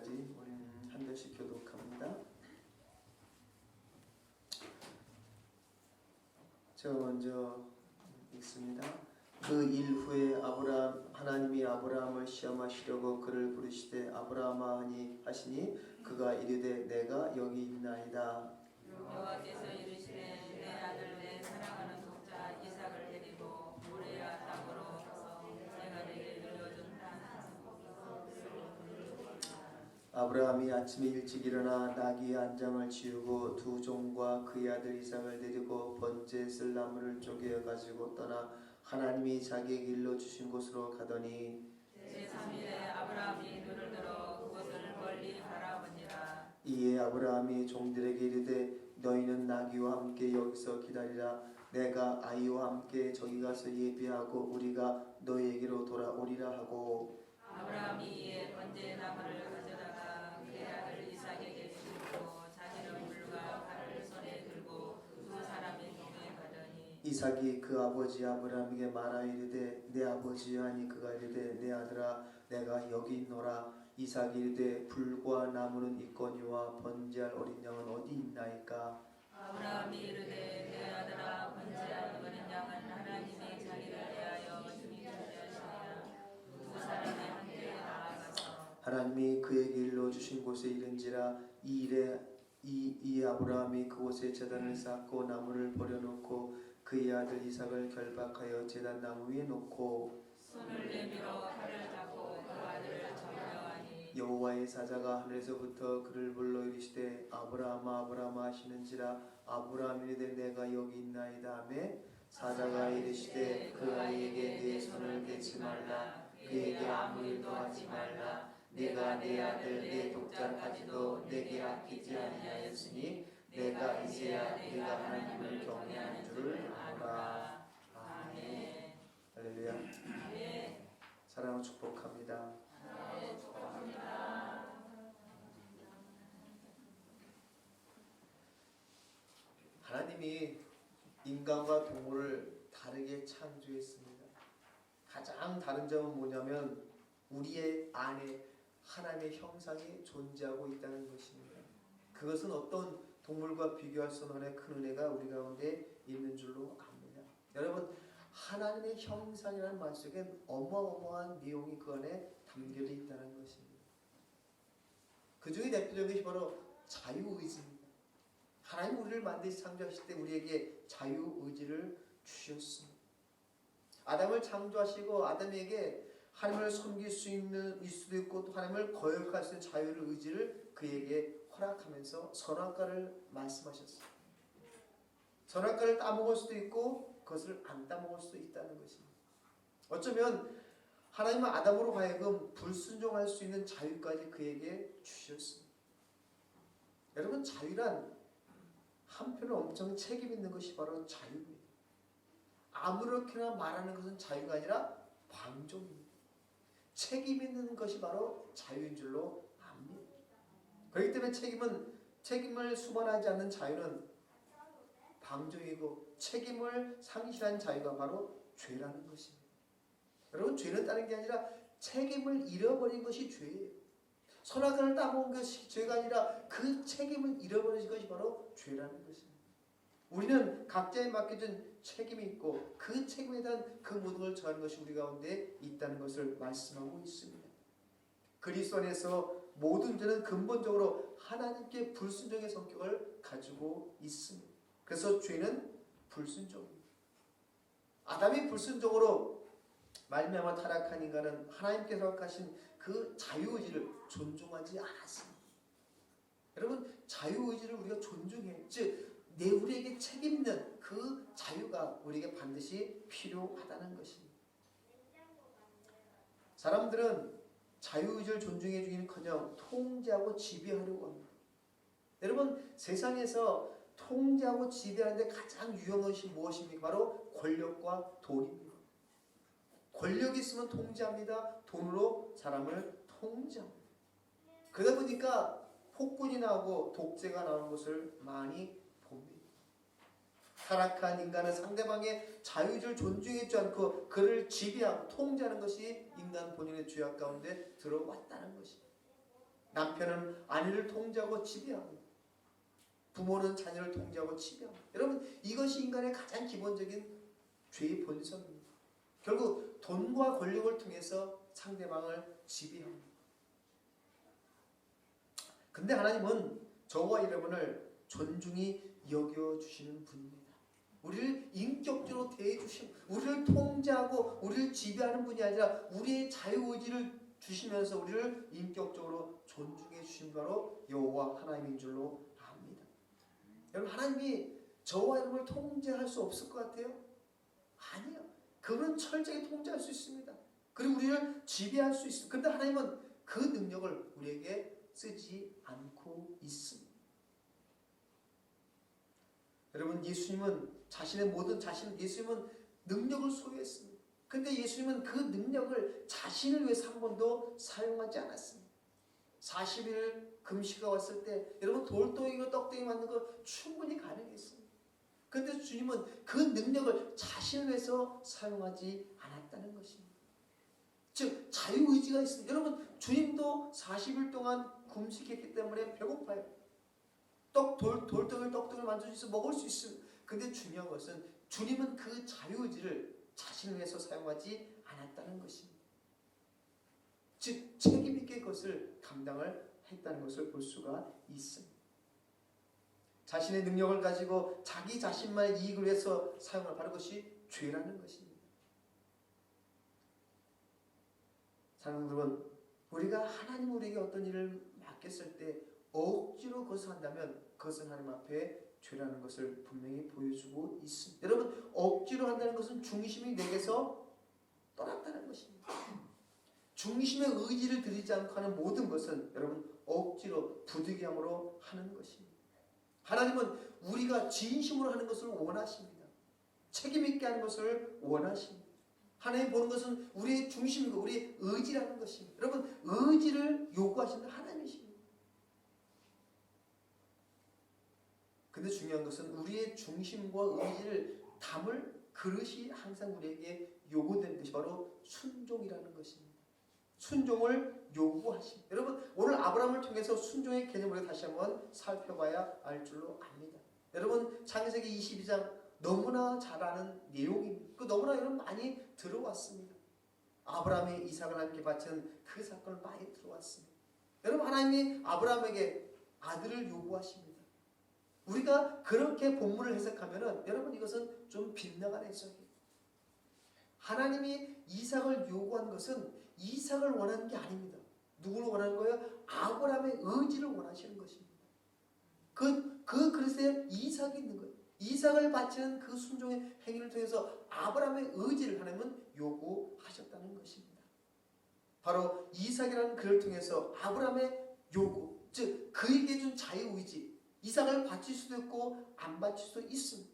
때까지 우리는 한 절씩 교독합니다. 제가 먼저 읽습니다. 그 일 후에 하나님이 아브라함을 시험하시려고 그를 부르시되 아브라함아 하시니 그가 이르되 내가 여기 있나이다. 여호와께서 이르시되 내 아들 내 사랑하는 독자 이삭을 데리고 모리아 땅으로 가서 내가 내게 들려준다. 아브라함이 아침에 일찍 일어나 나귀 한 장을 지우고 두 종과 그의 아들 이삭을 데리고 번제 쓸 나무를 쪼개어 가지고 떠나 하나님이 자기에게 일러 주신 곳으로 가더니 제3일에 아브라함이 눈을 들어 그곳을 멀리 바라보니라. 이에 아브라함이 종들에게 이르되 너희는 나귀와 함께 여기서 기다리라. 내가 아이와 함께 저기 가서 예비하고 우리가 너희에게로 돌아오리라 하고 아브라함이 이에 번제 나무를 가져다가 그의 아들 이삭에게 주고 자기는 물과 칼을 손에 들고 두 사람이 동에 가더니 이삭이 그 아버지 아브라함에게 말하이르되 내 아버지 하니 그가 이르되 내 아들아 내가 여기 있노라. 이삭이 이르되 불과 나무는 있거니와 번제할 어린 양은 어디 있나이까. 아브라함이 이르되 내 아들아 번제할 어린 양은 하나님이 자기를 대하여 주니 준비하시니라. 두 사람이 함께 나아가서 하나님이 그에게 일러 주신 곳에 이른지라. 이 아브라함이 그곳에 제단을 쌓고 나무를 버려놓고 그의 아들 이삭을 결박하여 제단 나무 위에 놓고 손을 내밀어 칼을 잡고 그 아들을 점령하니 여호와의 사자가 하늘에서부터 그를 불러 이르시되 아브라함아 아브라함아 하시는지라. 아브라함이 이르되 내가 여기 있나이다 하매 사자가 이르시되 그 아이에게 내 손을 대지 말라. 그에게 아무 일도 하지 말라. 내가 내 아들 내 독자까지도 내게 아끼지 아니하였으니 내가 이제야 내가 하나님을 경외하는 줄을 아노라. 아멘. 할렐루야. 아멘. 사랑하고 축복합니다. 네, 축복합니다. 하나님이 인간과 동물을 다르게 창조했습니다. 가장 다른 점은 뭐냐면 우리의 안에 하나님의 형상이 존재하고 있다는 것입니다. 그것은 어떤 동물과 비교할 수 없는 큰 은혜가 우리 가운데 있는 줄로 압니다. 여러분, 하나님의 형상이라는 말 속엔 어마어마한 내용이 그 안에 담겨져 있다는 것입니다. 그 중에 대표적인 것이 바로 자유의지입니다. 하나님 우리를 만드시 창조하실 때 우리에게 자유의지를 주셨습니다. 아담을 창조하시고 아담에게 하나님을 섬길 수 있는 수도 있고 또 하나님을 거역할 수 있는 자유를 의지를 그에게 허락하면서 선악과를 말씀하셨습니다. 선악과를 따먹을 수도 있고 그것을 안 따먹을 수도 있다는 것입니다. 어쩌면 하나님은 아담으로 하여금 불순종할 수 있는 자유까지 그에게 주셨습니다. 여러분, 자유란 한편은 엄청 책임 있는 것이 바로 자유입니다. 아무렇게나 말하는 것은 자유가 아니라 방종입니다. 책임 있는 것이 바로 자유인 줄로 압니다. 그렇기 때문에 책임을 수반하지 않는 자유는 방종이고 책임을 상실한 자유가 바로 죄라는 것입니다. 여러분, 죄는 다른 게 아니라 책임을 잃어버린 것이 죄예요. 선악과를 따먹은 것이 죄가 아니라 그 책임을 잃어버린 것이 바로 죄라는 것입니다. 우리는 각자에 맡겨진 책임이 있고 그 책임에 대한 그 모든 걸 정하는 것이 우리 가운데 있다는 것을 말씀하고 있습니다. 그리스도 안에서 모든 죄는 근본적으로 하나님께 불순종의 성격을 가지고 있습니다. 그래서 죄는 불순종입니다. 아담이 불순종으로 말미암아 타락한 인간은 하나님께서 허락하신 그 자유의지를 존중하지 않았습니다. 여러분, 자유의지를 우리가 존중해요. 즉 우리에게 책임 있는 그 자유가 우리에게 반드시 필요하다는 것입니다. 사람들은 자유의지를 존중해 주기는커녕 통제하고 지배하려고 합니다. 여러분, 세상에서 통제하고 지배하는데 가장 유용한 것이 무엇입니까? 바로 권력과 돈입니다. 권력이 있으면 통제합니다. 돈으로 사람을 통제합니다. 그러다 보니까 폭군이 나오고 독재가 나오는 것을 많이 봅니다. 타락한 인간은 상대방의 자유를 존중하지 않고 그를 지배하고 통제하는 것이 인간 본인의 죄악 가운데 들어왔다는 것입니다. 남편은 아내를 통제하고 지배하고 부모는 자녀를 통제하고 지배하고 여러분 이것이 인간의 가장 기본적인 죄의 본성입니다. 결국 돈과 권력을 통해서 상대방을 지배합니다. 근데 하나님은 저와 여러분을 존중히 여겨주시는 분입니다. 우리를 인격적으로 대해주시고 우리를 통제하고 우리를 지배하는 분이 아니라 우리의 자유의지를 주시면서 우리를 인격적으로 존중해 주신 바로 여호와 하나님인 줄로 압니다. 여러분 하나님이 저와 여러분을 통제할 수 없을 것 같아요? 아니요. 그분은 철저히 통제할 수 있습니다. 그리고 우리를 지배할 수 있습니다. 그런데 하나님은 그 능력을 우리에게 쓰지 않고 있습니다. 여러분 예수님은 예수님은 능력을 소유했습니다. 그런데 예수님은 그 능력을 자신을 위해서 한 번도 사용하지 않았습니다. 40일 금시가 왔을 때 여러분 돌덩이고 떡덩이 만든 거 충분히 가능했습니다. 그런데 주님은 그 능력을 자신을 위해서 사용하지 않았다는 것입니다. 즉 자유의지가 있습니다. 여러분 주님도 40일 동안 금식했기 때문에 배고파요. 돌덩이를 떡덩이를 만들어서 먹을 수 있습니다. 근데 중요한 것은 주님은 그 자유의지를 자신을 위해서 사용하지 않았다는 것입니다. 즉 책임 있게 그것을 감당을 했다는 것을 볼 수가 있습니다. 자신의 능력을 가지고 자기 자신만의 이익을 위해서 사용할 바로 그것이 죄라는 것입니다. 사랑하는 여러분, 우리가 하나님 우리에게 어떤 일을 맡겼을 때 억지로 그것을 한다면 그것은 하나님 앞에 죄라는 것을 분명히 보여주고 있습니다. 여러분 억지로 한다는 것은 중심이 내게서 떠났다는 것입니다. 중심의 의지를 들이지 않고 하는 모든 것은 여러분 억지로 부득이함으로 하는 것입니다. 하나님은 우리가 진심으로 하는 것을 원하십니다. 책임 있게 하는 것을 원하십니다. 하나님 보는 것은 우리의 중심이고 우리의 의지라는 것입니다. 여러분 의지를 요구하시는 하나님이십니다. 근데 중요한 것은 우리의 중심과 의지를 담을 그릇이 항상 우리에게 요구되는 것이 바로 순종이라는 것입니다. 순종을 요구하십니다. 여러분 오늘 아브라함을 통해서 순종의 개념을 다시 한번 살펴봐야 알 줄로 압니다. 여러분 창세기 22장 너무나 잘 아는 내용입니다. 그 너무나 여러분 많이 들어왔습니다. 아브라함이 이삭을 함께 바친 그 사건을 많이 들어왔습니다. 여러분 하나님이 아브라함에게 아들을 요구하십니다. 우리가 그렇게 본문을 해석하면은 여러분 이것은 좀 빗나간 해석이에요. 하나님이 이삭을 요구한 것은 이삭을 원하는 게 아닙니다. 누구를 원하는 거예요? 아브라함의 의지를 원하시는 것입니다. 그 그릇에 이삭이 있는 거예요. 이삭을 바치는 그 순종의 행위를 통해서 아브라함의 의지를 하나님은 요구하셨다는 것입니다. 바로 이삭이라는 그를 통해서 아브라함의 요구, 즉 그에게 준 자유의지, 이삭을 바칠 수도 있고 안 바칠 수도 있습니다.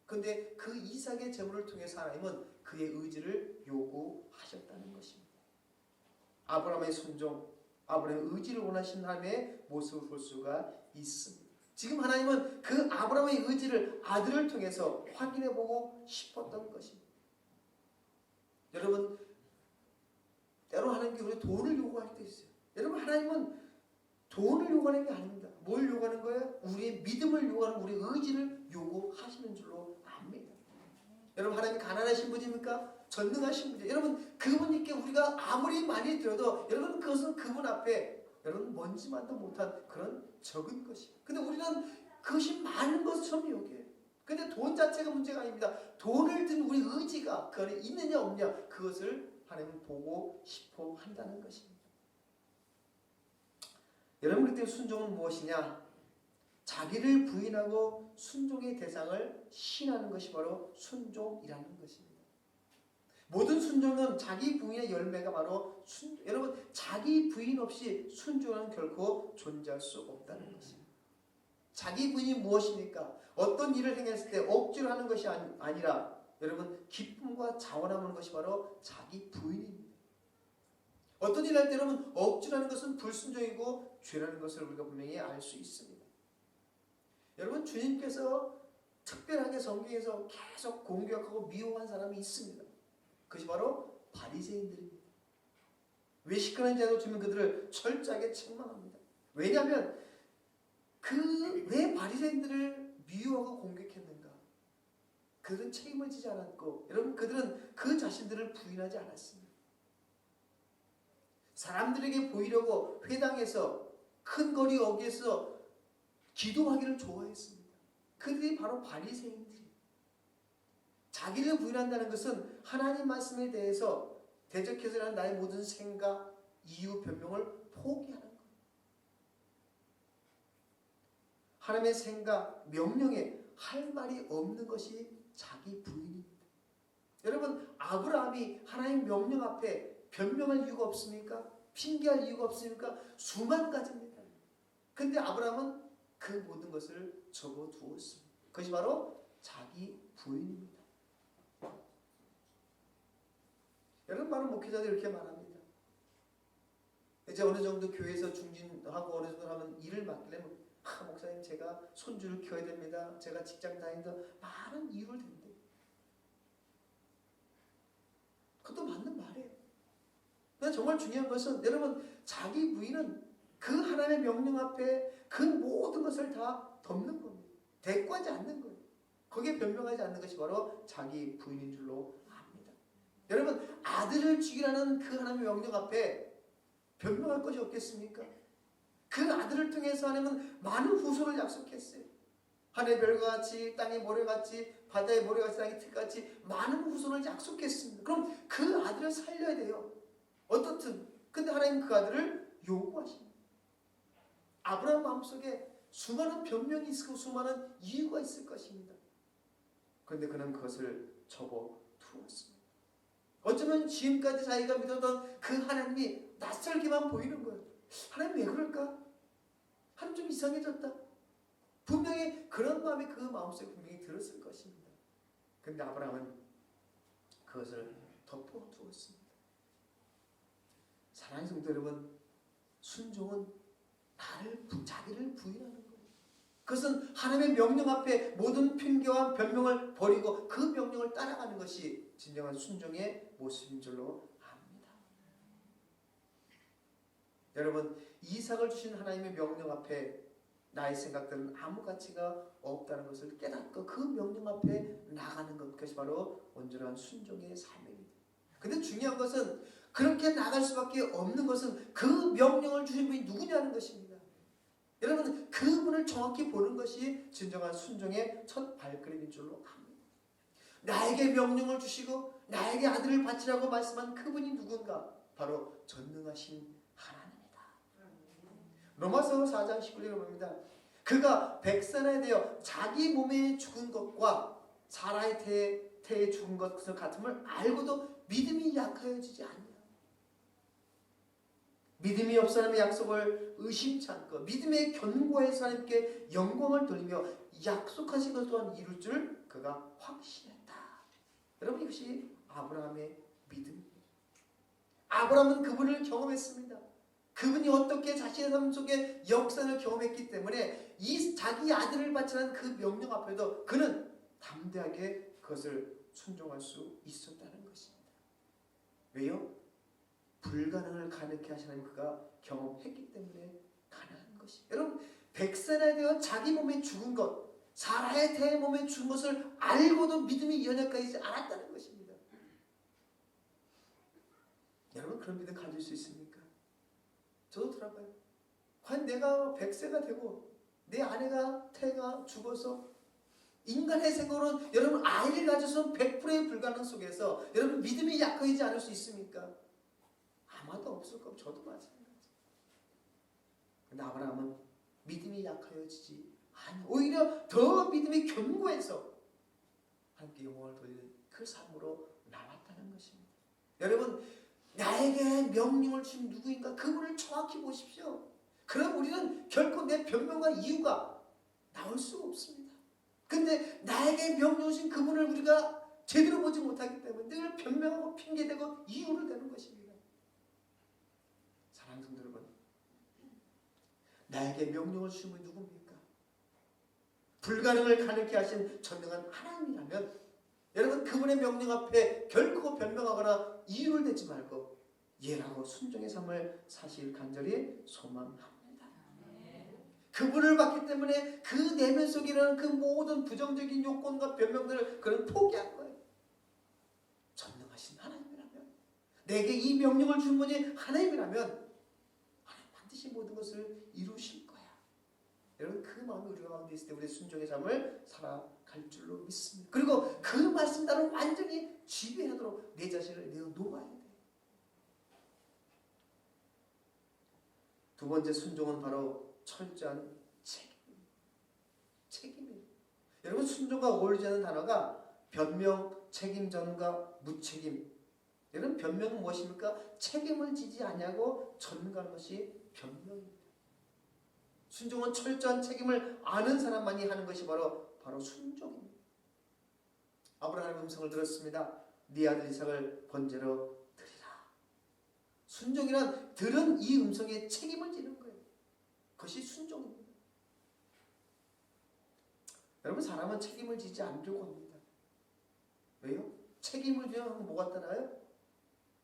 그런데 그 이삭의 제물을 통해서 하나님은 그의 의지를 요구하셨다는 것입니다. 아브라함의 순종, 아브라함의 의지를 원하신 하나님의 모습을 볼 수가 있습니다. 지금 하나님은 그 아브라함의 의지를 아들을 통해서 확인해보고 싶었던 것입니다. 여러분 때로 하나님께 우리 돈을 요구할 때 있어요. 여러분 하나님은 돈을 요구하는 게 아닙니다. 뭘 요구하는 거예요? 우리의 믿음을 요구하는 우리의 의지를 요구하시는 줄로 압니다. 여러분 하나님 가난하신 분입니까? 전능하신 분이에요. 여러분 그분께 우리가 아무리 많이 들어도 여러분 그것은 그분 앞에 여러분 먼지만도 못한 그런 적은 것이에요. 근데 우리는 그것이 많은 것처럼 여겨요. 근데 돈 자체가 문제가 아닙니다. 돈을 든 우리 의지가 그 안에 있느냐 없느냐 그것을 하나님은 보고 싶어 한다는 것입니다. 여러분 그때 순종은 무엇이냐? 자기를 부인하고 순종의 대상을 신하는 것이 바로 순종이라는 것입니다. 모든 순종은 자기 부인의 열매가 바로 여러분 자기 부인 없이 순종은 결코 존재할 수 없다는 것입니다. 자기 부인이 무엇입니까? 어떤 일을 행했을 때 억지로 하는 것이 아니라 여러분 기쁨과 자원하는 것이 바로 자기 부인입니다. 어떤 일을 할 때 여러분 억지로 하는 것은 불순종이고 죄라는 것을 우리가 분명히 알 수 있습니다. 여러분 주님께서 특별하게 성경에서 계속 공격하고 미워한 사람이 있습니다. 그것이 바로 바리새인들입니다. 왜 시끄러운 자도 주면 그들을 철저하게 책망합니다. 왜냐하면 왜 바리새인들을 미워하고 공격했는가? 그들은 책임을 지지 않았고, 여러분, 그들은 그 자신들을 부인하지 않았습니다. 사람들에게 보이려고 회당에서 큰 거리 어귀에서 기도하기를 좋아했습니다. 그들이 바로 바리새인들이에요. 자기를 부인한다는 것은 하나님 말씀에 대해서 대적해서라는 나의 모든 생각, 이유, 변명을 포기하는 거예요. 하나님의 생각, 명령에 할 말이 없는 것이 자기 부인입니다. 여러분, 아브라함이 하나님 명령 앞에 변명할 이유가 없습니까? 핑계할 이유가 없습니까? 수만 가지입니다. 근데 아브라함은 그 모든 것을 접어두었습니다. 그것이 바로 자기 부인입니다. 여러분, 많은 목회자들이 이렇게 말합니다. 이제 어느 정도 교회에서 중진하고 어느 정도 하면 일을 맡기려면 목사님, 제가 손주를 키워야 됩니다. 제가 직장 다닌다. 많은 이유를 댄대. 그것도 맞는 말이에요. 근데 정말 중요한 것은 여러분, 자기 부인은 그 하나님의 명령 앞에 그 모든 것을 다 덮는 겁니다. 대꾸하지 않는 거예요. 거기에 변명하지 않는 것이 바로 자기 부인인 줄로 압니다. 여러분, 아들을 죽이라는 그 하나님의 명령 앞에 변명할 것이 없겠습니까? 그 아들을 통해서 하나님은 많은 후손을 약속했어요. 하늘의 별과 같이, 땅의 모래같이, 바다의 모래같이, 땅의 틀같이 많은 후손을 약속했습니다. 그럼 그 아들을 살려야 돼요. 어떻든. 근데 하나님 그 아들을 요구하십니다. 아브라함 마음속에 수많은 변명이 있고 수많은 이유가 있을 것입니다. 그런데 그는 그것을 접어두었습니다. 어쩌면 지금까지 자기가 믿었던 그 하나님이 낯설게만 보이는 거예요. 하나님 왜 그럴까? 하나님 좀 이상해졌다. 분명히 그런 마음이 그 마음속에 분명히 들었을 것입니다. 그런데 아브라함은 그것을 덮어두었습니다. 사랑하는 성도 여러분, 순종은 자기를 부인하는 거예요. 그것은 하나님의 명령 앞에 모든 핑계와 변명을 버리고 그 명령을 따라가는 것이 진정한 순종의 모습인 줄로 압니다. 여러분, 이삭을 주신 하나님의 명령 앞에 나의 생각들은 아무 가치가 없다는 것을 깨닫고 그 명령 앞에 나가는 것, 그것이 바로 온전한 순종의 삶입니다. 근데 중요한 것은 그렇게 나갈 수밖에 없는 것은 그 명령을 주신 분이 누구냐는 것입니다. 여러분, 그분을 정확히 보는 것이 진정한 순종의 첫 발걸음인 줄로 압니다. 나에게 명령을 주시고 나에게 아들을 바치라고 말씀한 그분이 누군가? 바로 전능하신 하나님입니다. 로마서 4장 19절에 봅니다. 그가 백선에 대어 자기 몸에 죽은 것과 사라의 태에 죽은 것과 같음을 알고도 믿음이 약하여지지 않냐. 믿음이 없어 하나님의 약속을 의심치 않고 믿음의 견고해서 하나님께 영광을 돌리며 약속하신 것 또한 이룰 줄 그가 확신했다. 여러분, 이것이 아브라함의 믿음입니다. 아브라함은 그분을 경험했습니다. 그분이 어떻게 자신의 삶 속에 역사를 경험했기 때문에 이 자기 아들을 바치라는 그 명령 앞에도 그는 담대하게 그것을 순종할 수 있었다는 것입니다. 왜요? 불가능을 가능케 하신 하나님 그가 경험했기 때문에 가능한 것입니다. 여러분, 백살에 되어 자기 몸에 죽은 것, 사라의 태의 몸에 죽은 것을 알고도 믿음이 연약하지 않았다는 것입니다. 여러분, 그런 믿음 가질 수 있습니까? 저도 들어봐요. 과연 내가 100세가 되고 내 아내가 태가 죽어서 인간의 생각으로는 여러분 아이를 가져서 100%의 불가능 속에서 여러분 믿음이 약해지지 않을 수 있습니까? 아마도 없을 거고 저도 마찬가지. 근데 아브라함은 믿음이 약해지지 않아. 오히려 더 믿음이 견고해서 하나님께 영광을 돌리는 그 삶으로 나왔다는 것입니다. 여러분, 나에게 명령을 주신 누구인가 그분을 정확히 보십시오. 그럼 우리는 결코 내 변명과 이유가 나올 수가 없습니다. 근데 나에게 명령을 주신 그분을 우리가 제대로 보지 못하기 때문에 늘 변명하고 핑계대고 이유를 대는 것입니다. 사랑하는 성도 여러분, 나에게 명령을 주신 분이 누굽니까? 불가능을 가능케 하신 전능한 하나님이라면 여러분 그분의 명령 앞에 결코 변명하거나 이유를 대지 말고 예라고 순종의 삶을 사실 간절히 소망합니다. 그분을 받기 때문에 그 내면 속에 일어나는 그 모든 부정적인 요건과 변명들을 그는 포기한 거예요. 전능하신 하나님이라면, 내게 이 명령을 준 분이 하나님이라면 하나님 반드시 모든 것을 이루실 거야. 여러분, 그 마음이 우리 가운데 있을 때 우리의 순종의 삶을 살아갈 줄로 믿습니다. 그리고 그 말씀 나를 완전히 지배하도록 내 자신을 내어놓아야 돼. 두 번째 순종은 바로 철저한 책임이에요. 여러분, 순종과 어울리지 않는 단어가 변명, 책임전가, 무책임. 여러분, 변명은 무엇입니까? 책임을 지지 않냐고 전가하는 것이 변명입니다. 순종은 철저한 책임을 아는 사람만이 하는 것이 바로 순종입니다. 아브라함의 음성을 들었습니다. 네 아들 이삭을 번제로 드리라. 순종이란 들은 이 음성에 책임을 지는 거예요. 그것이 순종입니다. 여러분, 사람은 책임을 지지 않으려고 합니다. 왜요? 책임을 지면 뭐가 따라요?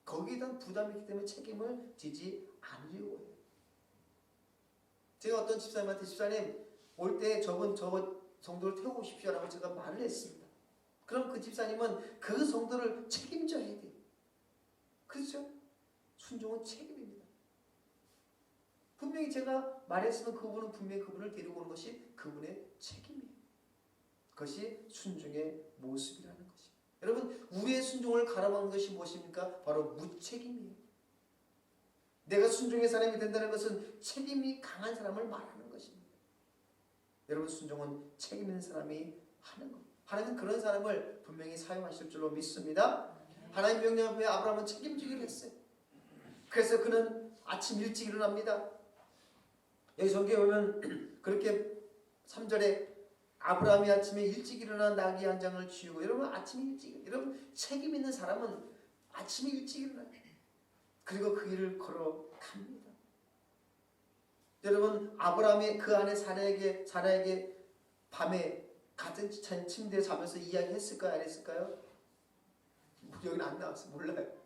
거기에 대한 부담이 있기 때문에 책임을 지지 않으려고 해요. 제가 어떤 집사님한테, 집사님 올 때 저분 저 성도를 태우고 오십시오라고 제가 말을 했습니다. 그럼 그 집사님은 그 성도를 책임져야 돼요. 그렇죠? 순종은 책임입니다. 분명히 제가 말했으면 그분은 분명히 그분을 데리고 오는 것이 그분의 책임이에요. 그것이 순종의 모습이라는 것입니다. 여러분, 우리의 순종을 가로막는 것이 무엇입니까? 바로 무책임이에요. 내가 순종의 사람이 된다는 것은 책임이 강한 사람을 말하는 것입니다. 여러분, 순종은 책임 있는 사람이 하는 것. 하나님은 그런 사람을 분명히 사용하실 줄로 믿습니다. 하나님 명령 앞에 아브라함은 책임지기로 했어요. 그래서 그는 아침 일찍 일어납니다. 여기 성경에 보면 그렇게 3절에 아브라함이 아침에 일찍 일어나 나귀 한 장을 쥐우고, 여러분 아침 일찍, 여러분 책임 있는 사람은 아침에 일찍 일어나요. 그리고 그 길을 걸어갑니다. 여러분, 아브라함이 그 안에 사라에게 밤에 같은 침대에 자면서 이야기했을까요? 안 했을까요? 여기는 안 나왔어요. 몰라요.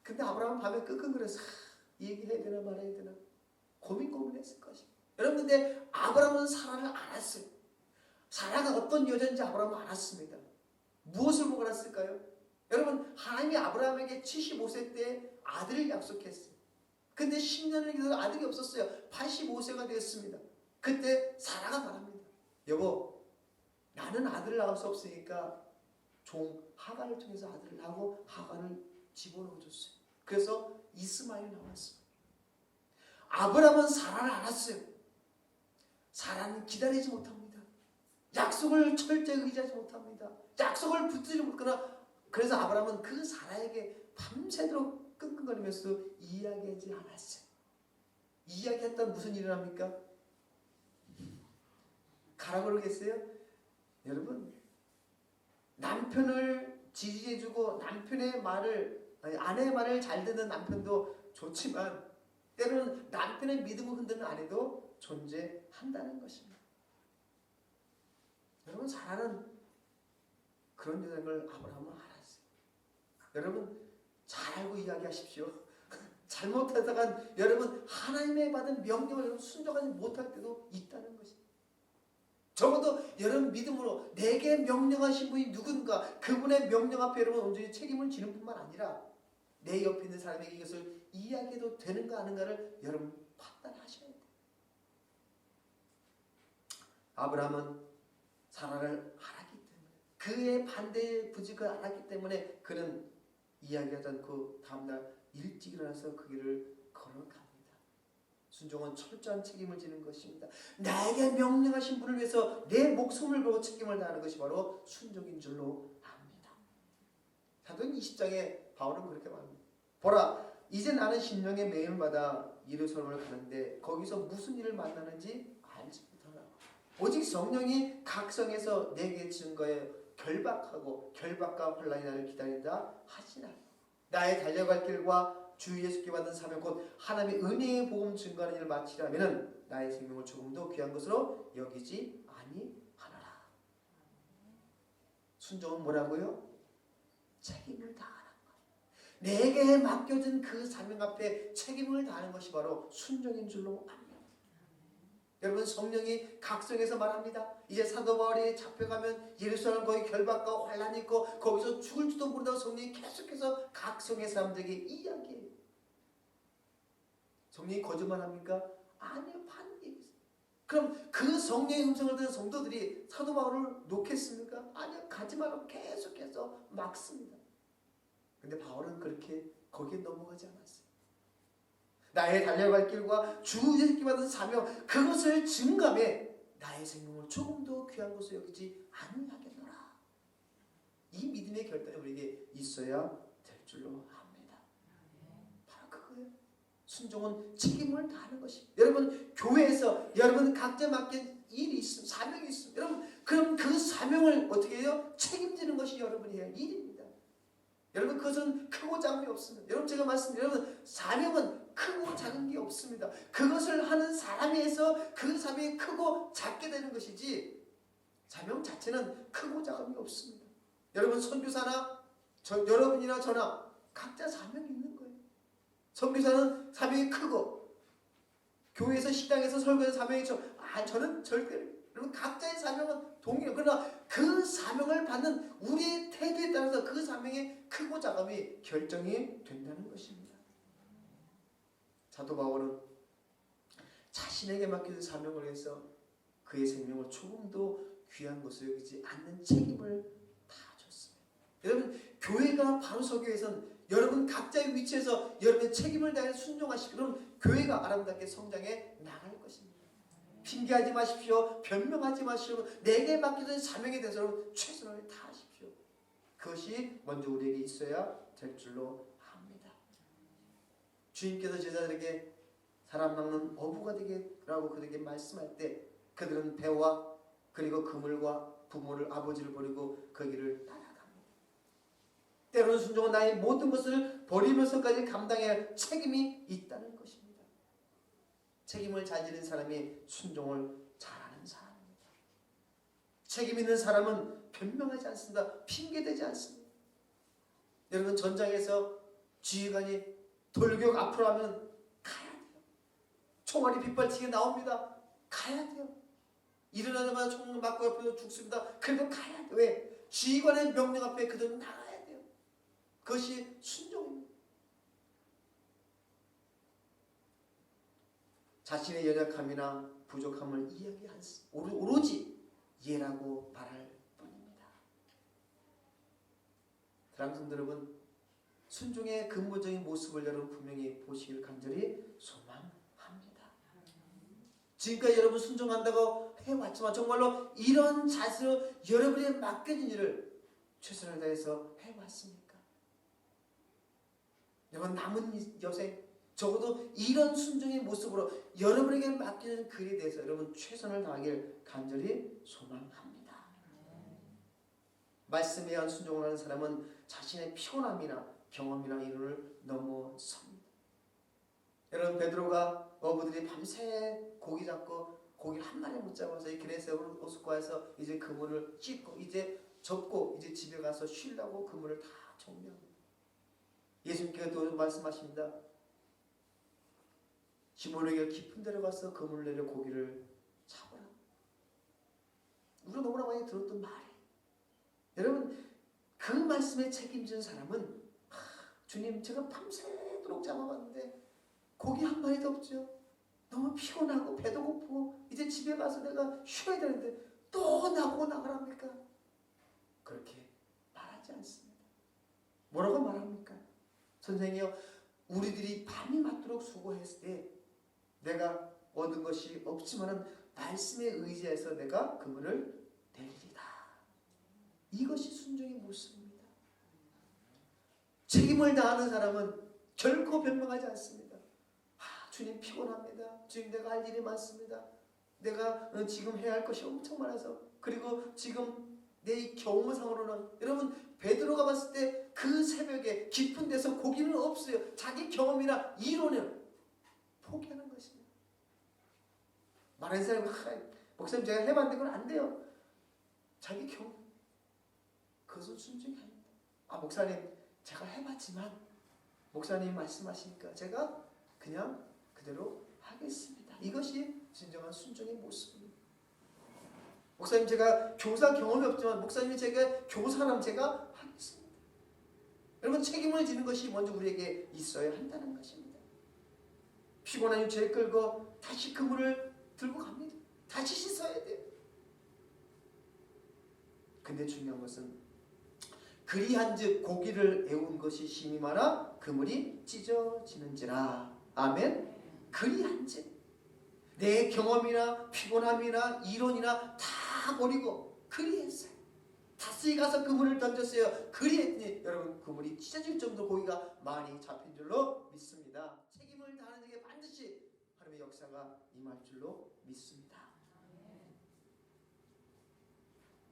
근데 아브라함은 밤에 끙끙거려서 얘기해야 되나 말아야 되나 고민했을 것입니다. 여러분, 근데 아브라함은 사라를 알았어요. 사라가 어떤 여자인지 아브라함은 알았습니다. 무엇을 보고 알았을까요? 여러분, 하나님이 아브라함에게 75세 때 아들을 약속했어요. 근데 10년을 기다려 아들이 없었어요. 85세가 되었습니다. 그때 사라가 말합니다. 여보, 나는 아들을 낳을 수 없으니까 종 하간을 통해서 아들을 낳고 하간을 집어넣어줬어요. 그래서 이스마엘이 나왔습니다. 아브라함은 사라를 알았어요. 사라는 기다리지 못합니다. 약속을 철저히 의지하지 못합니다. 약속을 붙들지 못하거나, 그래서 아브라함은 그 사라에게 밤새도록 끙끙거리면서 이야기하지 않았어요. 이야기했던 무슨 일을 합니까? 가라 그러겠어요? 여러분, 남편을 지지해주고 남편의 말을, 아내의 말을 잘 듣는 남편도 좋지만 때로는 남편의 믿음을 흔드는 아내도 존재한다는 것입니다. 여러분, 사라는 그런 여자인 걸 아브라함은 알았어요. 여러분, 잘 알고 이야기하십시오. 잘못하다간 여러분 하나님의 받은 명령을 순종하지 못할 때도 있다는 것입니다. 적어도 여러분 믿음으로 내게 명령하신 분이 누군가, 그분의 명령 앞에 여러분 온전히 책임을 지는 뿐만 아니라 내 옆에 있는 사람에게 이것을 이야기해도 되는가 아닌가를 여러분 판단하셔야 돼요. 아브라함은 사라를 알았기 때문에, 그의 반대의 부직을 알았기 때문에 그는 이야기하지 않고 다음날 일찍 일어나서 그 길을 걸어갑니다. 순종은 철저한 책임을 지는 것입니다. 나에게 명령하신 분을 위해서 내 목숨을 걸고 책임을 다하는 것이 바로 순종인 줄로 압니다. 사도행 20장에 바울은 그렇게 말합니다. 보라, 이제 나는 심령의 매임을 받아 예루살렘을 가는데 거기서 무슨 일을 만나는지 알지 못하나. 오직 성령이 각 성에서 내게 증거해 결박하고 결박과 혼란이 나를 기다린다 하시나. 나의 달려갈 길과 주 예수께 받은 사명 곧 하나님의 은혜의 복음 증거하는 일을 마치려면 나의 생명을 조금도 귀한 것으로 여기지 아니하노라. 순종은 뭐라고요? 책임을 다하는 것. 내게 맡겨진 그 사명 앞에 책임을 다하는 것이 바로 순종인 줄로 압니다. 여러분, 성령이 각성해서 말합니다. 이제 사도 바울이 잡혀가면 예루살렘 거기 결박과 환란이 있고 거기서 죽을지도 모른다고 성령이 계속해서 각성의 사람들에게 이야기해요. 성령이 거짓말합니까? 아니요, 반대입니다. 그럼 그 성령의 음성을 듣는 성도들이 사도 바울을 놓겠습니까? 아니요, 가지 말라고 계속해서 막습니다. 근데 바울은 그렇게 거기에 넘어가지 않았어요. 나의 달려갈 길과 주 예수께 받은 사명, 그것을 증감해 나의 생명을 조금 더 귀한 것으로 여기지 아니하겠노라. 이 믿음의 결단이 우리에게 있어야 될 줄로 압니다. 바로 그거예요. 순종은 책임을 다하는 것입니다. 여러분, 교회에서 여러분 각자 맡긴 일이 있음, 사명이 있음. 여러분, 그럼 그 사명을 어떻게 해요? 책임지는 것이 여러분이 해야 할 일입니다. 여러분, 그것은 크고 작은 게 없습니다. 여러분, 제가 말씀드린 여러분, 사명은 크고 작은 게 없습니다. 그것을 하는 사람에서 그 사명이 크고 작게 되는 것이지 사명 자체는 크고 작은 게 없습니다. 여러분, 선교사나 여러분이나 저나 각자 사명이 있는 거예요. 선교사는 사명이 크고 교회에서 식당에서 설교하는 사명이 저는 절대, 여러분 각자의 사명은 동일해요. 그러나 그 사명을 받는 우리의 태도에 따라서 그 사명의 크고 작음이 결정이 된다는 것입니다. 사도 바울은 자신에게 맡겨진 사명을 위해서 그의 생명을 조금도 귀한 것으로 여기지 않는 책임을 다졌습니다. 여러분, 교회가 바로 서기 위해서는 여러분 각자의 위치에서 여러분의 책임을 다해 순종하시고 그럼 교회가 아름답게 성장해 나갈 것입니다. 핑계하지 마십시오. 변명하지 마시고 내게 맡겨진 사명에 대해서 최선을 다하십시오. 그것이 먼저 우리에게 있어야 될 줄로 압니다. 주님께서 제자들에게 사람 낚는 어부가 되게라고 그들에게 말씀할 때 그들은 배와 그리고 그물과 부모를 아버지를 버리고 그 길을 따라갑니다. 때로는 순종은 나의 모든 것을 버리면서까지 감당해야 할 책임이 있다는 것입니다. 책임을 잘 지는 사람이 순종을 잘하는 사람입니다. 책임 있는 사람은 변명하지 않습니다. 핑계대지 않습니다. 여러분, 전장에서 지휘관이 돌격 앞으로 하면 가야 돼요. 총알이 빗발치게 나옵니다. 가야 돼요. 일어나자마자 총 맞고 옆에서 죽습니다. 그래도 가야 돼요. 왜? 지휘관의 명령 앞에 그들은 나가야 돼요. 그것이 순종입니다. 자신의 연약함이나 부족함을 이야기한 오로지 예라고 말할 뿐입니다. 사랑하는 성도 여러분, 순종의 근본적인 모습을 여러분 분명히 보시길 간절히 소망합니다. 지금까지 여러분 순종한다고 해왔지만 정말로 이런 자세로 여러분의 맡겨진 일을 최선을 다해서 해왔습니까? 여러분, 남은 여생 적어도 이런 순종의 모습으로 여러분에게 맡겨진 그 일에 대해서 여러분 최선을 다하길 간절히 소망합니다. 말씀에 의한 순종을 하는 사람은 자신의 피곤함이나 경험이나 이론을 넘어섭니다. 여러분, 베드로가 어부들이 밤새 고기 잡고 고기를 한 마리 못 잡아서 이 게네사렛 호숫가에서 이제 그물을 찢고 이제 접고 이제 집에 가서 쉬려고 그물을 다 정리합니다. 예수님께서 또 말씀하십니다. 시몬에게 깊은 데로 가서 그물을 내려 고기를 잡으라. 우리가 너무나 많이 들었던 말이에요. 여러분, 그 말씀에 책임진 사람은 주님, 제가 밤새도록 잡아봤는데 고기 한 마리도 없죠. 너무 피곤하고 배도 고프고 이제 집에 가서 내가 쉬어야 되는데 또 나보고 나가랍니까? 그렇게 말하지 않습니다. 뭐라고 말합니까? 선생이요, 우리들이 밤이 맞도록 수고했을 때 내가 얻은 것이 없지만은 말씀에 의지해서 내가 그물을 내리리다. 이것이 순종의 모습입니다. 책임을 다하는 사람은 결코 변명하지 않습니다. 주님, 피곤합니다. 주님, 내가 할 일이 많습니다. 내가 지금 해야 할 것이 엄청 많아서, 그리고 지금 내 경험상으로는, 여러분, 베드로가 봤을 때 그 새벽에 깊은 데서 고기는 없어요. 자기 경험이나 이론을 포기하는 것입니다. 많은 사람이 목사님, 제가 해봤는데 그건 안 돼요. 자기 경험, 그것은 순종이 아닙니다. 목사님, 제가 해봤지만 목사님 말씀하시니까 제가 그냥 그대로 하겠습니다. 이것이 진정한 순종의 모습입니다. 목사님 제가 교사 경험이 없지만 목사님이 제가 교사라면 제가 하겠습니다. 여러분 책임을 지는 것이 먼저 우리에게 있어야 한다는 것입니다. 피곤한 육체를 끌고 다시 그물을 들고 갑니다. 다시 씻어야 돼요. 근데 중요한 것은 그리한즉 고기를 애운 것이 심이 많아 그물이 찢어지는지라. 아멘. 그리한즉 내 경험이나 피곤함이나 이론이나 다 버리고 그리했어요. 다스이 가서 그물을 던졌어요. 그리했더니 여러분 그물이 찢어질 정도로 고기가 많이 잡힌 줄로 믿습니다. 책임을 다하는 자에게 반드시 하나님의 역사가 임할 줄로 믿습니다.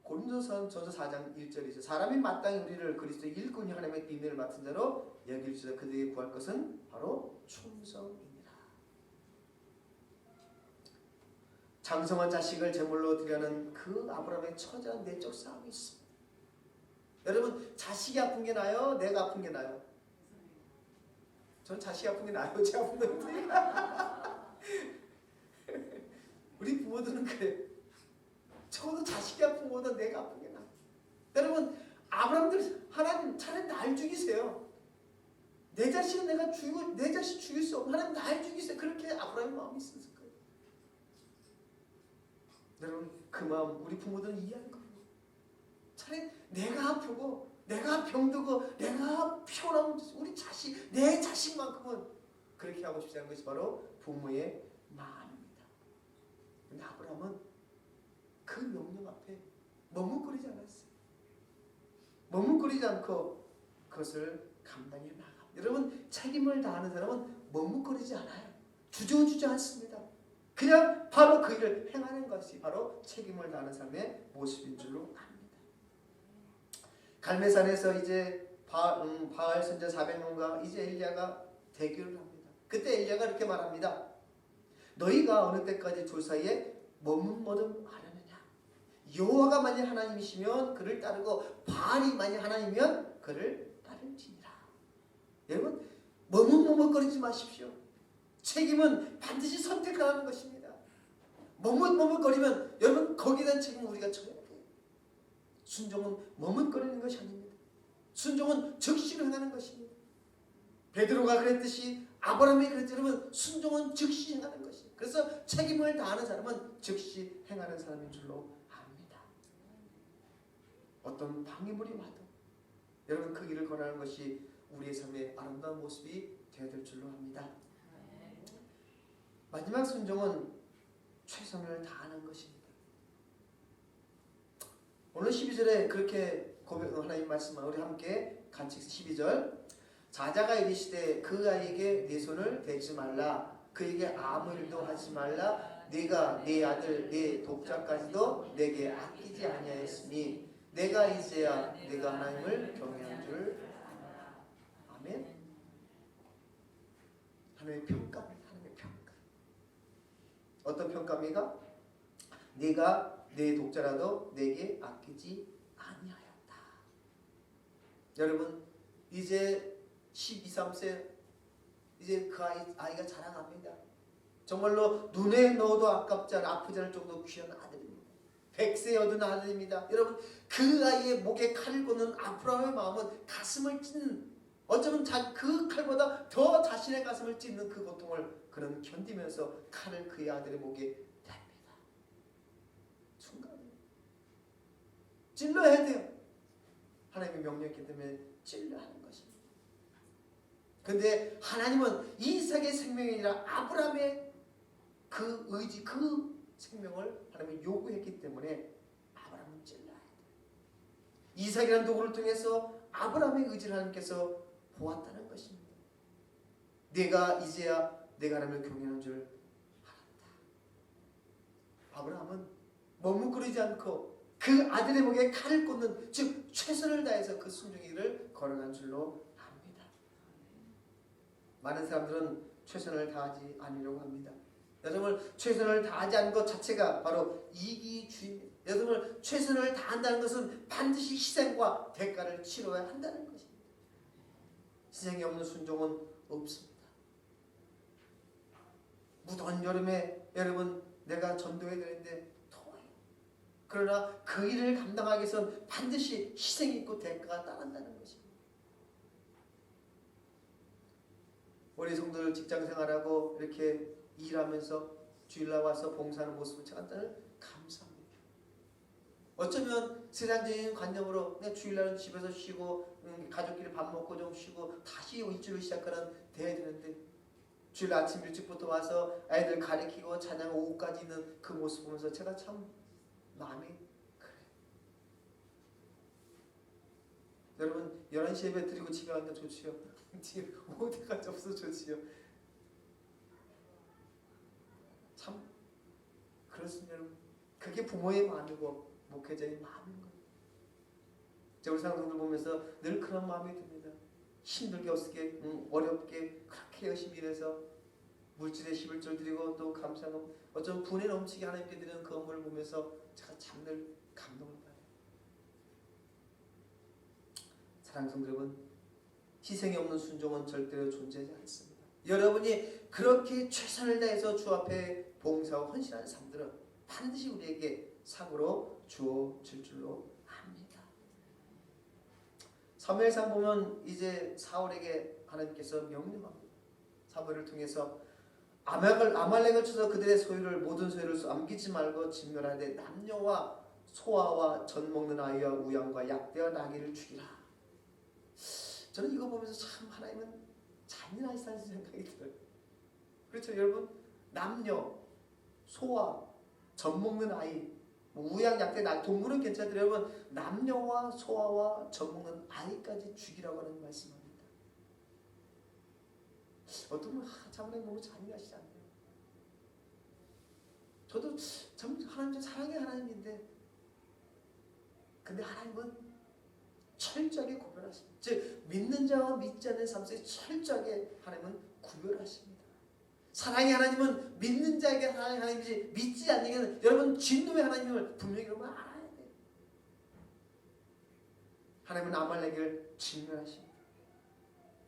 고린도전서 4장 1절이죠. 사람이 마땅히 우리를 그리스도의 일꾼이 하나님의 비밀을 맡은 자로 여길지어다 그들에게 구할 것은 바로 충성이니라. 장성한 자식을 제물로 드리는 그 아브라함의 처절한 내적 싸움이 있습니다. 여러분 자식이 아픈 게 나아요? 내가 아픈 게 나아요? 저는 자식이 아픈 게 나아요. 제 아픈 건데. 우리 부모들은 그래요. 적어도 자식이 아픈 것보다 내가 아픈 게 나아. 여러분 아브라함들 하나님 차라리 날 죽이세요. 내 자식은 내가 죽이고 내 자식 죽일 수 없고 하나님 날 죽이세요. 그렇게 아브라함의 마음이 있었을 거예요. 여러분 그 마음 우리 부모들은 이해할 거예요. 차라리 내가 아프고 내가 병들고 내가 피곤하면 우리 자식 내 자식만큼은 그렇게 하고 싶지 않은 것이 바로 부모의 마음입니다. 근데 아브라함은 그 명령 앞에 머뭇거리지 않았어요. 머뭇거리지 않고 그것을 감당해 나갑니다. 여러분 책임을 다하는 사람은 머뭇거리지 않아요. 주저주지 않습니다. 그냥 바로 그 일을 행하는 것이 바로 책임을 다하는 사람의 모습인 줄로 압니다. 갈멜산에서 이제 바알 선자 400명과 이제 엘리야가 대결을 합니다. 그때 엘리야가 이렇게 말합니다. 너희가 어느 때까지 둘 사이에 머뭇머뭇하느냐. 여호와가 만일 하나님이시면 그를 따르고 바알이 만일 하나님이면 그를 따를지니라. 여러분 머뭇머뭇거리지 마십시오. 책임은 반드시 선택하는 것입니다. 머뭇머뭇거리면 여러분 거기에 대한 책임은 우리가 져야 돼요. 순종은 머뭇거리는 것이 아닙니다. 순종은 즉시로 행하는 것입니다. 베드로가 그랬듯이 아브라함이 그랬듯이 여러분 순종은 즉시 행하는 것입니다. 그래서 책임을 다하는 사람은 즉시 행하는 사람인 줄로 압니다. 어떤 방해물이 와도 여러분 그 길을 걸어가는 것이 우리의 삶의 아름다운 모습이 되어야 될 줄로 압니다. 마지막 순종은 최선을 다하는 것입니다. 오늘 12절에 그렇게 하나님 말씀을 우리 함께 같이 12절 자자가 이르시되 그 아이에게 내 손을 대지 말라 그에게 아무 일도 하지 말라 네가 네 아들 네 독자까지도 내게 아끼지 아니하였으니 내가 이제야 내가 하나님을 경외한 줄 아노라. 아멘. 하나님의 평가입니다. 하나님의 평가. 어떤 평가입니까? 네가 내 독자라도 내게 아끼지 아니하였다. 여러분 이제 12, 13세 이제 그 아이가 자라갑니다. 정말로 눈에 넣어도 아깝지 않아 아프지 않을 정도 귀한 아들입니다. 100세 얻은 아들입니다. 여러분 그 아이의 목에 칼을 꽂는 아브라함의 마음은 가슴을 찢는 어쩌면 그 칼보다 더 자신의 가슴을 찢는 그 고통을 그는 견디면서 칼을 그의 아들의 목에 댑니다. 순간에 찔러야 돼요. 하나님의 명령이기 때문에 찔러야 하는 것입니다. 그런데 하나님은 이삭의 생명이 아니라 아브라함의 그 의지, 그 생명을 하나님이 요구했기 때문에 아브라함은 찔러야 돼요. 이삭이라는 도구를 통해서 아브라함의 의지를 하나님께서 보았다는 것입니다. 내가 이제야 내가 하나님을 경외하는 줄 알았다. 아브라함은 머뭇거리지 않고 그 아들의 목에 칼을 꽂는 즉 최선을 다해서 그 순종의 길을 걸어간 줄로 압니다. 많은 사람들은 최선을 다하지 않으려고 합니다. 여러분 최선을 다하지 않는 것 자체가 바로 이기주의입니다. 여러분 최선을 다한다는 것은 반드시 희생과 대가를 치러야 한다는 것입니다. 희생이 없는 순종은 없습니다. 무더운 여름에 여러분 내가 전도해야 되는데 더워요. 그러나 그 일을 감당하기 위해선 반드시 희생이 있고 대가가 따른다는 것입니다. 우리 성도들 직장 생활하고 이렇게 일하면서 주일날 와서 봉사하는 모습을 제가 감사합니다. 어쩌면 세상적인 관념으로 그냥 주일날은 집에서 쉬고 가족끼리 밥 먹고 좀 쉬고 다시 일주일을 시작하는 돼야 되는데 주일 아침 일찍부터 와서 아이들 가르치고 찬양 오후까지 있는 그 모습 보면서 제가 참 마음이 그래요. 여러분 11시에 예배 드리고 집에 가니까 좋지요. 뒤에 오후 때까지 없어 좋지요. 참 그렇습니다. 여러분. 그게 부모의 마음이고 목회자의 마음인 거예요. 우리 상동들 보면서 늘 그런 마음이 듭니다. 힘들게 어렵게 그렇게 열심히 일해서 물질의 11절 드리고 또 감사하고 어쩜 분에 넘치게 하나님께 드리는 그 업무를 보면서 제가 참 늘 감동을 받아요. 사랑하는 성도 여러분, 희생이 없는 순종은 절대로 존재하지 않습니다. 여러분이 그렇게 최선을 다해서 주 앞에 봉사하고 헌신하는 삶들은 반드시 우리에게 상으로 주어질 줄로 압니다. 사무엘상 보면 이제 사울에게 하나님께서 명령합니다. 사무엘을 통해서 아말렉을 쳐서 그들의 소유를 모든 소유를 남기지 말고 진멸하되 남녀와 소아와 젖 먹는 아이와 우양과 약대와 나귀를 죽이라. 저는 이거 보면서 참 하나님은 잔인하시다는 생각이 들어요. 그렇죠 여러분? 남녀, 소아, 젖 먹는 아이, 우양, 약대, 나귀, 동물은 괜찮더라도 여러분 남녀와 소아와 젖 먹는 아이까지 죽이라고 하는 말씀합니다. 어떤 분은 참 하나님 너무 잔인하시지 않나요? 저도 참 하나님 좀 사랑의 하나님인데 근데 하나님은 철저하게 구별하십니다. 즉 믿는 자와 믿지 않는 삶 속에 철저하게 하나님은 구별하십니다. 사랑의 하나님은 믿는 자에게 하나님이지 믿지 않는 자에게는 여러분 진노의 하나님을 분명히 여러분 알아야 돼요. 하나님은 아말렉을 진멸하십니다.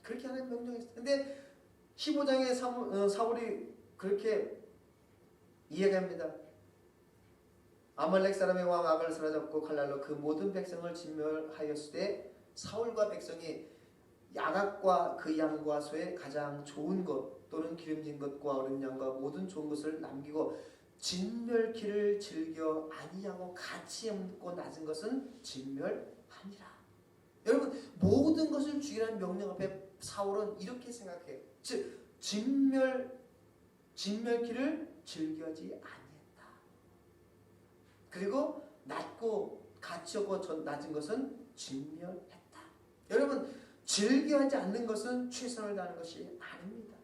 그렇게 하나님 명령했어요. 근데 15장에 사울이 그렇게 이해합니다. 아말렉 사람의 왕 악을 사로잡고 칼날로 그 모든 백성을 진멸하였으되 사울과 백성이 야각과 그 양과 소의 가장 좋은 것 또는 기름진 것과 어린 양과 모든 좋은 것을 남기고 진멸키를 즐겨 아니하고 가치 없고 낮은 것은 진멸하니라. 여러분 모든 것을 죽이라는 명령 앞에 사울은 이렇게 생각해요. 즉 진멸키를 즐겨하지 아니했다. 그리고 낮고 가치 없고 낮은 것은 진멸했다. 여러분 즐겨하지 않는 것은 최선을 다하는 것이 아닙니다.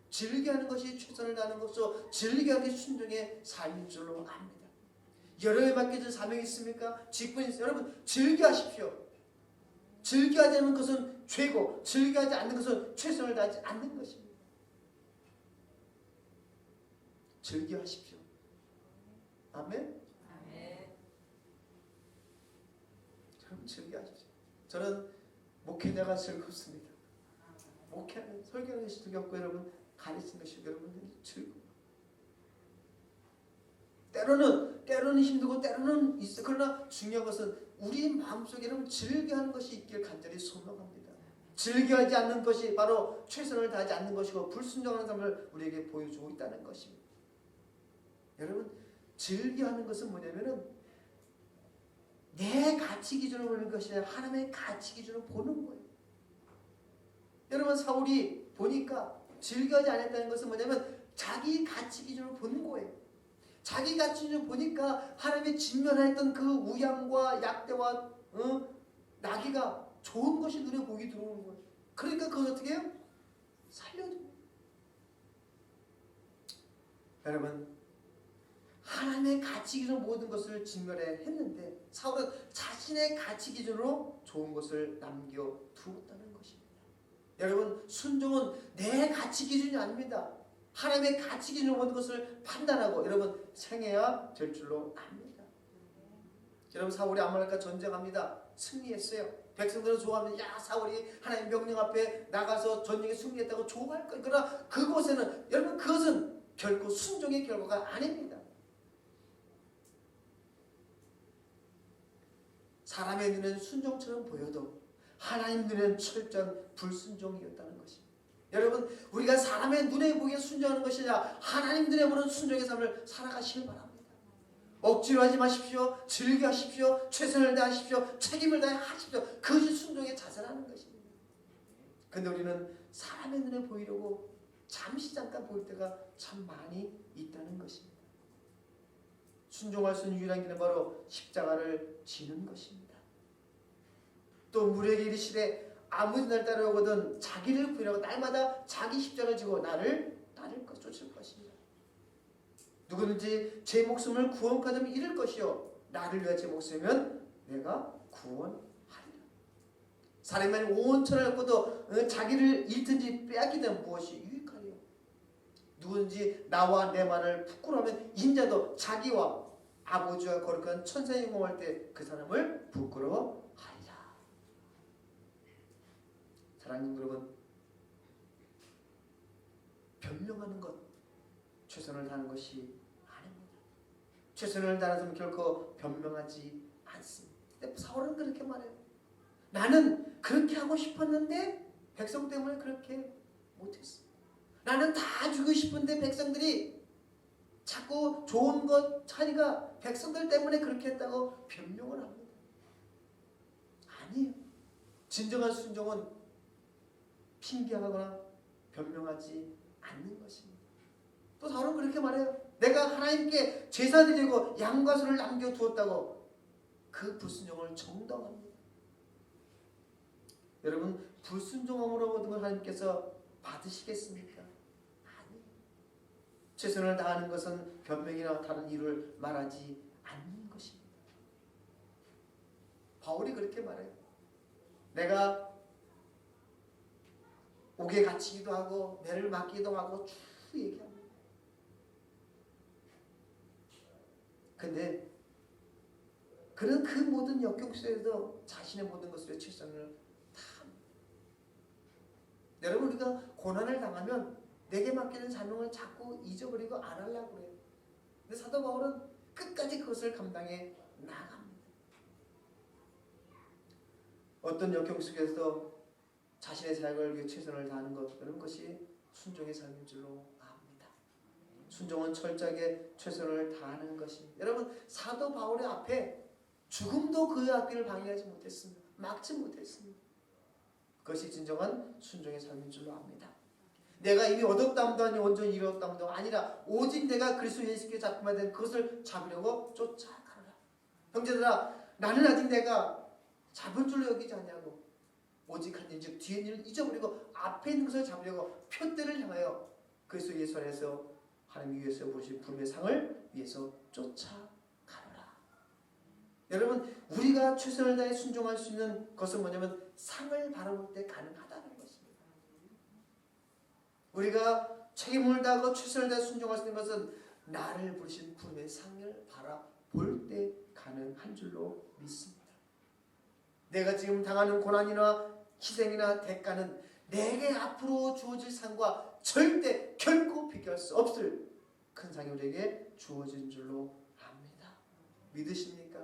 즐겨하는 것이 최선을 다하는 것으로 즐겨하기 순종의 삶인 줄로 압니다. 여러분에 맡겨진 사명이 있습니까? 직분이 있습니까? 여러분 즐겨하십시오. 즐겨하지 않는 것은 죄고 즐겨하지 않는 것은 최선을 다하지 않는 것입니다. 즐겨하십시오. 아멘. 여러분 즐겨하십시오. 저는 목회자가 즐겁습니다. 목회하는 설교하는 것이 즐겁고 여러분 가르치는 것이 여러분 즐거워. 때로는 힘들고 때로는 있어. 그러나 중요한 것은 우리 마음속에 여러분 즐겨하는 것이 있길 간절히 소망합니다. 즐겨하지 않는 것이 바로 최선을 다하지 않는 것이고 불순종하는 삶을 우리에게 보여주고 있다는 것입니다. 여러분 즐겨하는 것은 뭐냐면은 내 가치 기준으로 보는 것이 아니라 하나님의 가치 기준으로 보는 거예요. 여러분 사울이 보니까 즐겨하지 않았다는 것은 뭐냐면 자기 가치 기준으로 보는 거예요. 자기 가치 기준으로 보니까 하나님의 진멸했던 그 우양과 약대와 나귀가 좋은 것이 눈에 보기 들어오는 거예요. 그러니까 그걸 어떻게 해요? 살려줍니다. 여러분 하나님의 가치 기준으로 모든 것을 진멸해 했는데 사울은 자신의 가치 기준으로 좋은 것을 남겨두었다는 것입니다. 여러분 순종은 내 가치 기준이 아닙니다. 하나님의 가치 기준으로 모든 것을 판단하고 여러분 행해야 될 줄로 압니다. 여러분 사울이 아말렉과 전쟁합니다. 승리했어요. 백성들은 좋아하면 야 사울이 하나님 명령 앞에 나가서 전쟁에 승리했다고 좋아할 거예요. 그러나 그곳에는 여러분 그것은 결코 순종의 결과가 아닙니다. 사람의 눈에는 순종처럼 보여도 하나님 눈에는 철저한 불순종이었다는 것입니다. 여러분 우리가 사람의 눈에 보기에 순종하는 것이 아니라 하나님 눈에 보는 순종의 삶을 살아가시길 바랍니다. 억지로 하지 마십시오. 즐겨하십시오. 최선을 다하십시오. 책임을 다하십시오. 그것이 순종의 자세라는 것입니다. 그런데 우리는 사람의 눈에 보이려고 잠시 잠깐 보일 때가 참 많이 있다는 것입니다. 순종할 수 있는 유일한 길은 바로 십자가를 지는 것입니다. 또 무리에게 이르시되 아무리 날 따르거든 자기를 부인하고 날마다 자기 십자가를 지고 나를 따를 것 쫓을 것입니다. 누구든지 제 목숨을 구원받으면 잃을 것이요 나를 위하여 제 목숨이면 내가 구원하리라. 사람이 온 천을 얻고도 자기를 잃든지 빼앗기든 무엇이 유익하리요. 누구든지 나와 내 말을 부끄러워하면 인자도 자기와 아버지와 거룩한 천사에 용공할 때 그 사람을 부끄러워하리라. 사랑하는 여러분, 변명하는 것 최선을 다하는 것이 아닙니다. 최선을 다하는 결코 변명하지 않습니다. 근데 사울은 그렇게 말해요. 나는 그렇게 하고 싶었는데 백성 때문에 그렇게 못했어. 나는 다 주고 싶은데 백성들이 자꾸 좋은 것 차리가 백성들 때문에 그렇게 했다고 변명을 합니다. 아니에요. 진정한 순종은 핑계하거나 변명하지 않는 것입니다. 또 사울은 그렇게 말해요. 내가 하나님께 제사 드리고 양과 소를 남겨두었다고 그 불순종을 정당합니다. 여러분 불순종함으로 모든 걸 하나님께서 받으시겠습니까? 아니에요. 최선을 다하는 것은 변명이나 다른 이유를 말하지 않는 것입니다. 바울이 그렇게 말해요. 내가 옥에 갇히기도 하고 매를 맞기도 하고 쭉 얘기합니다. 근데 그는 그 모든 역경 속에서 자신의 모든 것으로 최선을 다합니다. 여러분 우리가 고난을 당하면 내게 맡기는 사명을 자꾸 잊어버리고 안 하려고 그래요. 근데 사도 바울은 끝까지 그것을 감당해 나갑니다. 어떤 역경 속에서 자신의 사역을 위해 최선을 다하는 것, 그런 것이 순종의 삶인 줄로 압니다. 순종은 철저하게 최선을 다하는 것입니다. 여러분 사도 바울의 앞에 죽음도 그의 앞길을 방해하지 못했습니다. 막지 못했습니다. 그것이 진정한 순종의 삶인 줄로 압니다. 내가 이미 얻었다함도 아니 온전히 이루었다함도 아니라 오직 내가 그리스도 예수께 잡히면 된 그것을 잡으려고 쫓아가라. 형제들아 나는 아직 내가 잡은 줄로 여기지 않냐고. 오직 한 일, 즉 뒤에 일을 잊어버리고 앞에 있는 것을 잡으려고 표대를 향하여 그리스도 예수 안에서 하나님 위에서 보신 부름의 상을 위해서 쫓아가라. 여러분 우리가 최선을 다해 순종할 수 있는 것은 뭐냐면 상을 바라볼 때 가능하다는 것입니다. 우리가 책임을 다하고 최선을 다해 순종할 수 있는 것은 나를 부르신 부름의 상을 바라볼 때 가능한 줄로 믿습니다. 내가 지금 당하는 고난이나 희생이나 대가는 내게 앞으로 주어질 상과 절대 결코 비교할 수 없을 큰 상이 우리에게 주어진 줄로 압니다. 믿으십니까?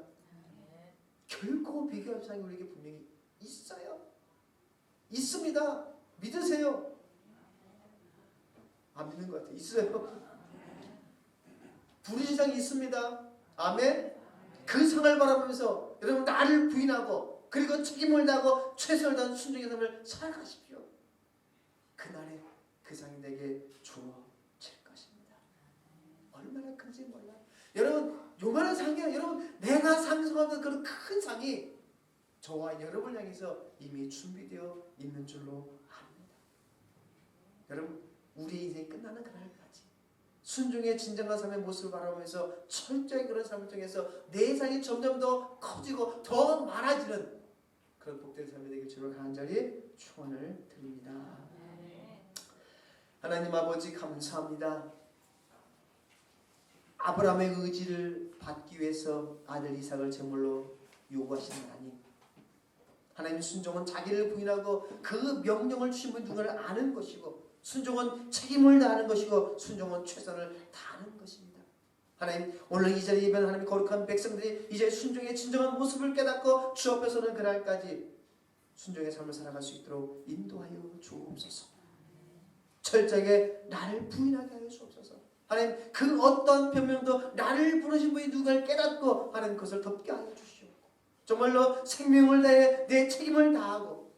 결코 비교할 상이 우리에게 분명히 있어요. 있습니다. 믿으세요. 안 믿는 것 같아요. 있어요. 부르신 상이 있습니다. 아멘. 그 상을 바라보면서 여러분 나를 부인하고 그리고 책임을 다하고 최선을 다하는 순종의 삶을 살아가십시오. 그날에 그 상이 내게 주어질 것입니다. 얼마나 큰지 몰라요. 여러분 요만한 상이야. 여러분 내가 상승하는 그런 큰 상이 저와 여러분을 향해서 이미 준비되어 있는 줄로 압니다. 여러분 우리의 인생이 끝나는 그날까지 순종의 진정한 삶의 모습을 바라보면서 철저히 그런 삶을 통해서 내 상이 점점 더 커지고 더 많아지는 그런 복된 삶이 되길 주로 간절히 축원을 드립니다. 하나님 아버지 감사합니다. 아브라함의 의지를 받기 위해서 아들 이삭을 제물로 요구하신 하나님, 하나님 순종은 자기를 부인하고 그 명령을 주신 분이 누구를 아는 것이고, 순종은 책임을 다하는 것이고, 순종은 최선을 다하는 것입니다. 하나님, 오늘 이 자리에 예배하는 하나님 거룩한 백성들이 이제 순종의 진정한 모습을 깨닫고 주 앞에 서는 그날까지 순종의 삶을 살아갈 수 있도록 인도하여 주옵소서. 철저하게 나를 부인하게 하여 주옵소서. 하나님, 그 어떤 변명도 나를 부르신 분이 누구를 깨닫고 하나님 그것을 덮게 하여 주시오. 정말로 생명을 다해 내 책임을 다하고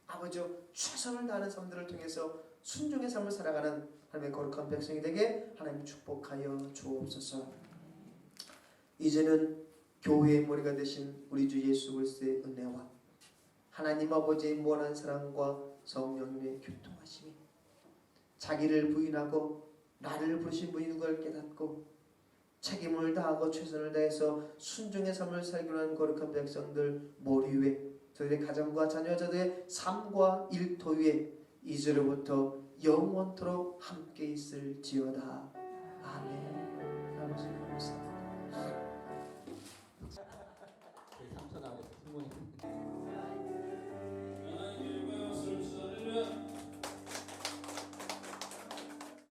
아버지 최선을 다하는 삶들을 통해서 순종의 삶을 살아가는 하나님의 거룩한 백성이 되게 하나님 축복하여 주옵소서. 이제는 교회의 머리가 되신 우리 주 예수 그리스도의 은혜와 하나님 아버지의 무한한 사랑과 성령님의 교통하심이 자기를 부인하고 나를 부르신 분이 누구를 깨닫고 책임을 다하고 최선을 다해서 순종의 삶을 살기로 하는 거룩한 백성들 머리 위에, 저들의 가정과 자녀, 저들의 삶과 일터 위에 이제로부터 영원토록 함께 있을지어다. 아멘. 아버지 감사합니다. 저희 삼촌하고 부모님